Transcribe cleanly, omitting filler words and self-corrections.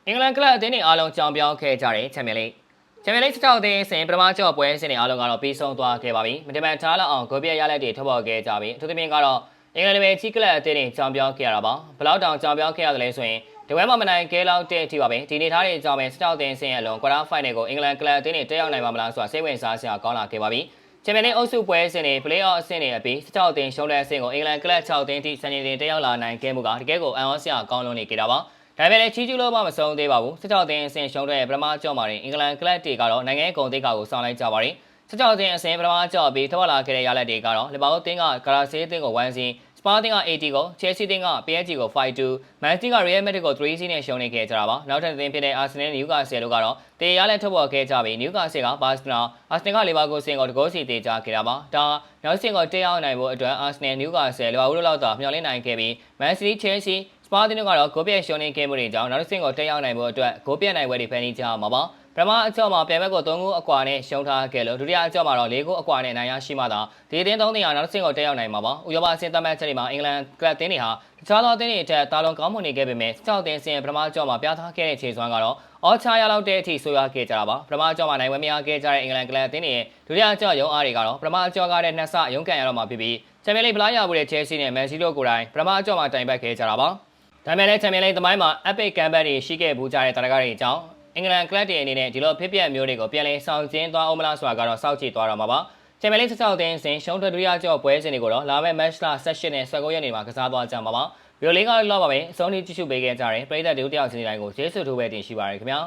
အင်္ဂလန်ကလပ်အသင်းတွေအားလုံးကြောင်ပြောင်းခဲ့ကြတဲ့ချန်ပီယံလိ16အသင်းစဉ်ပထမကြော့ပွဲစဉ်တွေအားလုံးကတော့ပြီးဆုံးသွားခဲ့ပါပြီ။မတင်မှန်ထားလောက်အောင်ဂိုးပြက်ရလက်တွေထုတ်ပေါ်ခဲ့ကြပြီးအထူးသဖြင့်ကတော့အင်္ဂလန်နယ်ကြီးကလပ်အသင်းတွေကြောင်ပြောင်းခဲ့ရတာပါ။ဘလောက်တောင်ကြောင်ပြောင်းခဲ့ရတယ်လဲဆိုရင်ဒီဝဲမှာမနိုင်ကဲလောက်တဲ့အထိပါပဲ။ဒီနေသားတွေကြောင်ပဲ16အသင်းစဉ်အလုံးကွာတာဖိုင်နယ်ကိုအင်္ဂလန်ကလပ်အသင်းတွေတက်ရောက်နိုင်ပါမလားဆိုတာစိတ်ဝင်စားစရာကောင်းလာခဲ့ပါပြီ။ချန်ပီယံလိအုပ်စုပွဲစဉ်တွေ play-off အဆင့်တွေအပြီး16အသင်းရှုံးတဲ့အဆင့်ကိုအင်္ဂလန်ကလပ်6အသင်းထိစံချိန်တင်တက်ရောက်လာနိုင်ခဲ့မှုကတကယ်ကိုအံ့ဩစရာကောင်းလွန်းနေကြတာပါ။ဒါပေမဲ့ချီကျူးလို့မှမဆုံးသေးပါဘူး16သင်းအဆင့်ရှုံးတဲ့ပထမကြော့မှာအင်္ဂလန်ကလပ်တွေကတော့နိုင်ငံရေးဂုဏ်သိက္ခာကိုဆောင်လိုက်ကြပါတယ်16သင်းအဆင့်ပထမကြော့ပြီးထွက်လာခဲ့တဲ့ရလဒ်တွေကတော့လီဗာပူးတင်းကဂရာဆေးတင်းကို1-0စပါတင်းက80ကိုချယ်ဆီတင်းက PSG ကို5-2မန်စီးက Real Madrid ကို3-0နဲ့ရှုံးနေခဲ့ကြတာပါနောက်ထပ်သင်းဖြစ်တဲ့အာဆင်နယ်နယူကာဆယ်တို့ကတော့တေရလက်ထုတ်ပေါ်ခဲ့ကြပြီးနယူကာဆယ်ကဘာစနာအာဆင်နယ်ကလီဗာပူးစင်ကိုတကိုးစီတေကြခဲ့တာပါဒါနောက်စင်ကိုတက်ရောက်နိုင်ဖို့အတွက်အာဆင်နယ်နယူကာဆယ်လီဗာပူးတို့လောက်သာမျှော်လင့်နိုင်ခဲ့ပြီးမန်စီးချယ်ဆီစပါတင်းတို့ကတော့ဂိုးပြက်ရှုံးနေခဲ့မှုတွေကြောင့်နောက်တစ်ဆင့်ကိုတက်ရောက်နိုင်ဖို့အတွက်ဂိုးပြက်နိုင်ပွဲတွေဖန်တီးကြမှာပါပထမအကြော့မှာပြန်ဘက်ကို3ဂိုးအကွာနဲ့ရှုံးထားခဲ့လို့ဒုတိယအကြော့မှာတော့4ဂိုးအကွာနဲ့နိုင်ရရှိမှသာဒီအသင်း3သင်းဟာနောက်တစ်ဆင့်ကိုတက်ရောက်နိုင်မှာပါဥရောပအဆင့်သတ်မှတ်ချက်တွေမှာအင်္ဂလန်ကလပ်အသင်းတွေဟာတခြားသောအသင်းတွေအထက်တာလွန်ကောင်းမွန်နေခဲ့ပေမဲ့16သင်းအဆင့်ပထမအကြော့မှာပြသခဲ့တဲ့ခြေစွမ်းကတော့အော်ချာရလောက်တဲ့အထိဆိုးရွားခဲ့ကြတာပါပထမအကြော့မှာနိုင်ဝဲမရခဲ့ကြတဲ့အင်္ဂလန်ကလပ်အသင်းတွေရဲ့ဒုတိယအကြော့ရုံးအားတွေကတော့ပထမအကြော့ကတဲ့နှစ်ဆရုံးကန်ရတော့မှာဖြစ်ပြီးချန်ပီယံလိဖလားရဖို့တဲ့ချယ်ဆီနဲ့မန်စီးတို့ကိုယ်တိုင်ပထမအကြော့မှာတိုင်ပတ်ခဲ့ကြတာပါဒါပေမဲ့လည်းချန်ပီယံလိသမိုင်းမှာ epic comeback တွေရှိခဲ့ဘူးကြတဲ့တရကားတွေအကြောင်းအင်္ဂလန်ကလပ်တွေအနေနဲ့ဒီလိုဖြစ်ပျက်မျိုးတွေကိုပြန်လည်ဆောင်ကျဉ်သွားအောင်မလားဆိုတာကတော့စောင့်ကြည့်သွားတော့မှာပါချန်ပီယံလိ16သင်းစဉ်ရှုံးထွက်ဒုတိယကြော့ပွဲစဉ်တွေကိုတော့လာမယ့် match လ18နဲ့19ရက်နေ့မှာကစားသွားကြမှာပါဗီဒီယိုလေးကတော့လောက်ပါပဲအဆုံးထိကြည့်ရှုပေးခဲ့ကြတဲ့ပရိသတ်တို့တယောက်ချင်းတိုင်းကိုကျေးဇူးထိုးပဲတင်ရှိပါရခင်ဗျာ